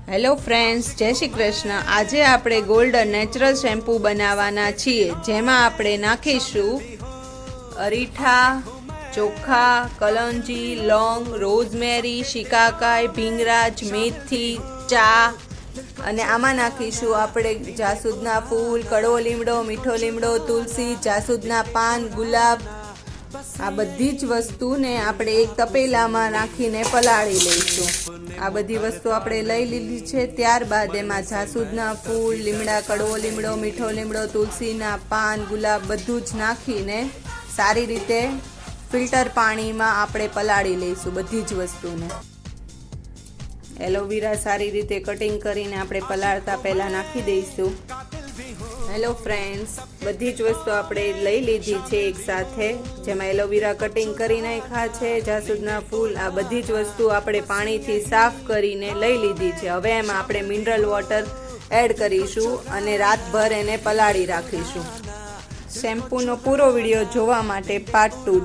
Hello friends, જય શ્રી કૃષ્ણ। આજે આપણે ગોલ્ડન નેચરલ શેમ્પૂ બનાવવાના છીએ, જેમાં આપણે નાખીશું અરીઠા, ચોખા, કલંજી, લોંગ, રોઝમેરી, શિકાકાઈ, ભીંગરાજ, મેથી, ચા અને આમાં નાખીશું આપણે જાસૂદના ફૂલ, કડવો લીમડો, મીઠો લીમડો, તુલસી, જાસૂદના પાન, ગુલાબ। આ બધી જ વસ્તુને આપણે એક તપેલામાં નાખીને પલાળી લઈશું। આ બધી વસ્તુ આપણે લઈ લીધી છે। ત્યારબાદ એમાં જાસૂદના ફૂલ, લીમડા, કડવો લીમડો, મીઠો લીમડો, તુલસીના પાન, ગુલાબ બધું જ નાખીને સારી રીતે ફિલ્ટર પાણીમાં આપણે પલાળી લઈશું બધી જ વસ્તુને। એલોવેરા સારી રીતે કટિંગ કરીને આપણે પલાળતા પહેલાં નાખી દઈશું। હેલો ફ્રેન્ડ્સ, બધી જ વસ્તુ આપણે લઈ લીધી છે એક સાથે, જેમાં એલોવેરા કટિંગ કરી નાખ્યા છે, જાસૂદના ફૂલ, આ બધી જ વસ્તુ આપણે પાણીથી સાફ કરીને લઈ લીધી છે। હવે એમાં આપણે મિનરલ વોટર એડ કરીશું અને રાતભર એને પલાળી રાખીશું। શેમ્પૂનો પૂરો વિડીયો જોવા માટે પાર્ટ 2